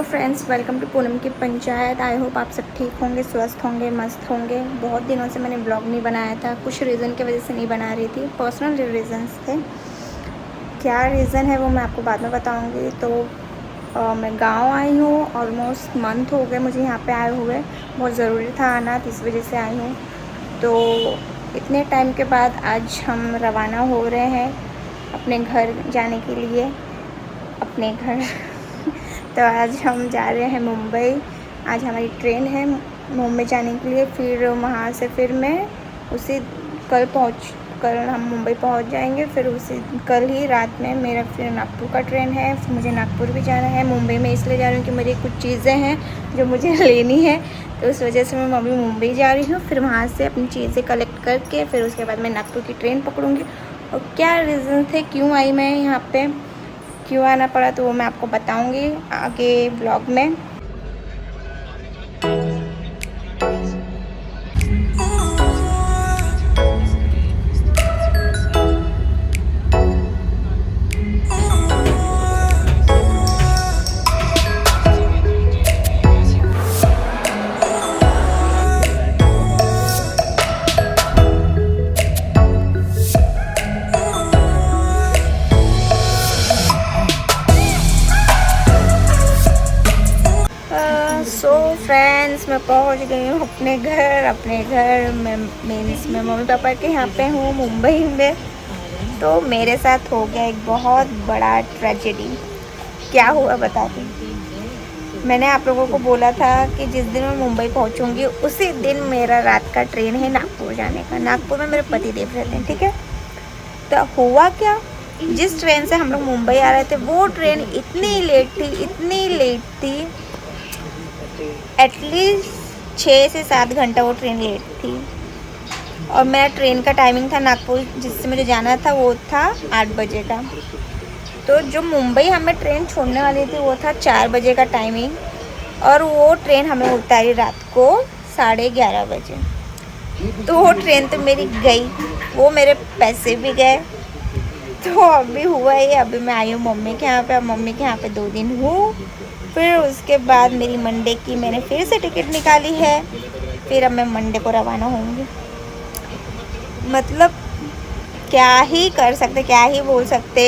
Friends, welcome to Poonam की panchayat. I hope आप सब ठीक होंगे, स्वस्थ होंगे, मस्त होंगे। बहुत दिनों से मैंने ब्लॉग नहीं बनाया था, कुछ रीज़न की वजह से नहीं बना रही थी, पर्सनल रीज़न्स थे। क्या रीज़न है वो मैं आपको बाद में बताऊंगी। तो मैं गांव आई हूँ, ऑलमोस्ट मंथ हो गए मुझे यहाँ पे आए हुए। बहुत ज़रूरी था आना, तो इस वजह से आई हूँ। तो इतने टाइम के बाद आज हम रवाना हो रहे हैं अपने घर जाने के लिए, अपने घर तो आज हम जा रहे हैं मुंबई। आज हमारी ट्रेन है मुंबई जाने के लिए। फिर वहाँ से फिर मैं उसी कल हम मुंबई पहुँच जाएंगे। फिर उसी कल ही रात में मेरा फिर नागपुर का ट्रेन है। फिर मुझे नागपुर भी जाना है। मुंबई में इसलिए जा रही हूँ कि मेरी कुछ चीज़ें हैं जो मुझे लेनी है, तो उस वजह से मैं अभी मुंबई जा रही हूँ। फिर वहाँ से अपनी चीज़ें कलेक्ट करके फिर उसके बाद मैं नागपुर की ट्रेन पकड़ूँगी। और क्या रीज़न थे क्यों आई मैं यहाँ पे, क्यों आना पड़ा, तो वो मैं आपको बताऊंगी आगे ब्लॉग में। सो फ्रेंड्स, मैं पहुंच गई हूँ अपने घर में। मीन्स मैं मम्मी पापा के यहाँ पे हूँ मुंबई में। तो मेरे साथ हो गया एक बहुत बड़ा ट्रेजेडी। क्या हुआ बताती हूँ। मैंने आप लोगों को बोला था कि जिस दिन मैं मुंबई पहुँचूँगी उसी दिन मेरा रात का ट्रेन है नागपुर जाने का। नागपुर में मेरे पति देव रहते हैं, ठीक है। तो हुआ क्या, जिस ट्रेन से हम लोग मुंबई आ रहे थे वो ट्रेन इतनी लेट थी, एटलीस्ट 6 से 7 घंटा वो ट्रेन लेट थी। और मेरा ट्रेन का टाइमिंग था नागपुर जिससे मुझे जाना था वो था 8 बजे का। तो जो मुंबई हमें ट्रेन छोड़ने वाली थी वो था 4 बजे का टाइमिंग, और वो ट्रेन हमें उतारी रात को 11:30 बजे। तो वो ट्रेन तो मेरी गई, वो मेरे पैसे भी गए। तो अभी हुआ ये, अभी मैं आई हूँ मम्मी के यहाँ पे। अब मम्मी के यहाँ पे 2 दिन हूँ। फिर उसके बाद मेरी मंडे की मैंने फिर से टिकट निकाली है। फिर अब मैं मंडे को रवाना होंगी। मतलब क्या ही कर सकते, क्या ही बोल सकते।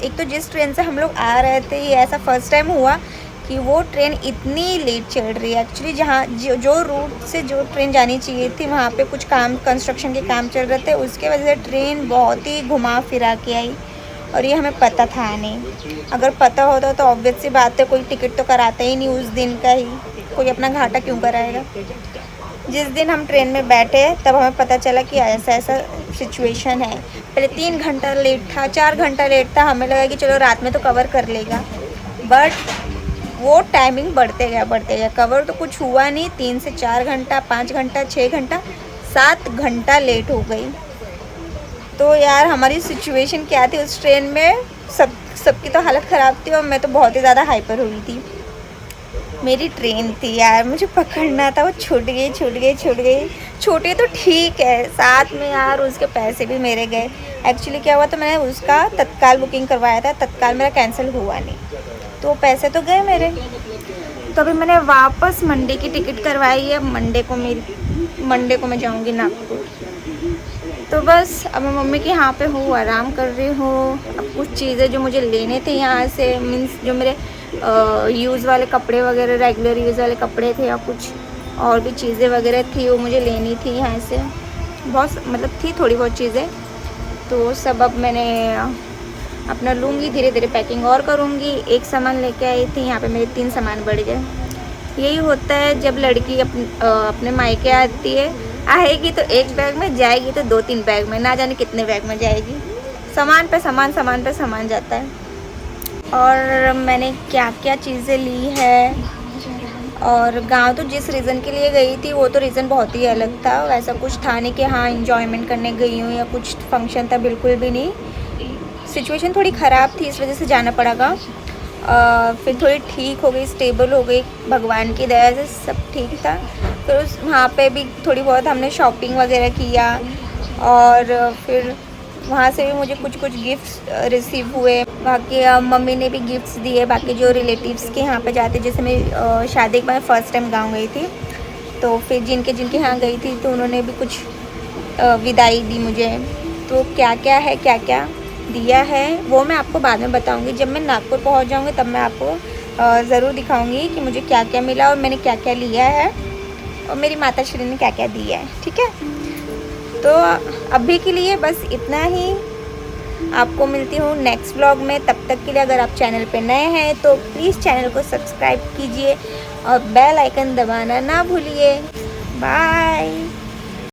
एक तो जिस ट्रेन से हम लोग आ रहे थे ये ऐसा फर्स्ट टाइम हुआ कि वो ट्रेन इतनी लेट चल रही है। एक्चुअली जहाँ जो रूट से जो ट्रेन जानी चाहिए थी वहाँ पे कुछ काम, कंस्ट्रक्शन के काम चल रहे थे, उसके वजह से ट्रेन बहुत ही घुमा फिरा के आई। और ये हमें पता था नहीं। अगर पता होता तो ऑब्वियस सी बात है कोई टिकट तो कराता ही नहीं उस दिन का ही, कोई अपना घाटा क्यों कराएगा। जिस दिन हम ट्रेन में बैठे तब हमें पता चला कि ऐसा सिचुएशन है। पहले 3 घंटा लेट था, 4 घंटा लेट था। हमें लगा कि चलो रात में तो कवर कर लेगा, बट वो टाइमिंग बढ़ते गया। कवर तो कुछ हुआ नहीं। 3 से 4 घंटा, 5 घंटा, 6 घंटा, 7 घंटा लेट हो गई। तो यार हमारी सिचुएशन क्या थी उस ट्रेन में, सबकी तो हालत ख़राब थी और मैं तो बहुत ही ज़्यादा हाइपर हुई थी। मेरी ट्रेन थी यार, मुझे पकड़ना था, वो छूट गई। छूटी तो ठीक है, साथ में यार उसके पैसे भी मेरे गए। एक्चुअली क्या हुआ, तो मैंने उसका तत्काल बुकिंग करवाया था, तत्काल मेरा कैंसिल हुआ नहीं, तो पैसे तो गए मेरे। तो अभी मैंने वापस मंडे की टिकट करवाई है। मंडे को मैं जाऊँगी नागपुर। तो बस अब मैं मम्मी के यहाँ पे हूँ, आराम कर रही हूँ। अब कुछ चीज़ें जो मुझे लेने थे यहाँ से, मीन्स जो मेरे यूज़ वाले कपड़े वगैरह, रेगुलर यूज़ वाले कपड़े थे, या कुछ और भी चीज़ें वगैरह थी वो मुझे लेनी थी यहाँ से। बहुत मतलब थी थोड़ी बहुत चीज़ें, तो सब अब मैंने अपना लूँगी, धीरे धीरे पैकिंग और करूँगी। एक सामान लेके आई थी, यहाँ पे मेरे 3 सामान बढ़ गए। यही होता है जब लड़की अपने मायके आती है, आएगी तो एक बैग में, जाएगी तो 2-3 बैग में, ना जाने कितने बैग में जाएगी। सामान पे सामान जाता है। और मैंने क्या क्या चीज़ें ली है। और गांव तो जिस रीज़न के लिए गई थी वो तो रीज़न बहुत ही अलग था। वैसा कुछ था नहीं कि हाँ इंजॉयमेंट करने गई हूँ या कुछ फंक्शन था, बिल्कुल भी नहीं। सिचुएशन थोड़ी ख़राब थी, इस वजह से जाना पड़ेगा। फिर थोड़ी ठीक हो गई, स्टेबल हो गई, भगवान की दया से सब ठीक था। फिर वहाँ पे भी थोड़ी बहुत हमने शॉपिंग वगैरह किया। और फिर वहाँ से भी मुझे कुछ कुछ गिफ्ट्स रिसीव हुए। बाकी मम्मी ने भी गिफ्ट्स दिए। बाकी जो रिलेटिव्स के यहाँ पे जाते, जैसे मैं शादी के बाद फर्स्ट टाइम गाँव गई थी, तो फिर जिनके जिनके यहाँ गई थी तो उन्होंने भी कुछ विदाई दी मुझे। तो क्या क्या है, क्या क्या दिया है, वो मैं आपको बाद में बताऊंगी। जब मैं नागपुर पहुंच जाऊंगी तब मैं आपको ज़रूर दिखाऊंगी कि मुझे क्या क्या मिला और मैंने क्या क्या लिया है और मेरी माता श्री ने क्या क्या दिया है। ठीक है, तो अभी के लिए बस इतना ही। आपको मिलती हूँ नेक्स्ट व्लॉग में। तब तक के लिए अगर आप चैनल पे नए हैं तो प्लीज़ चैनल को सब्सक्राइब कीजिए और बेल आइकन दबाना ना भूलिए। बाय।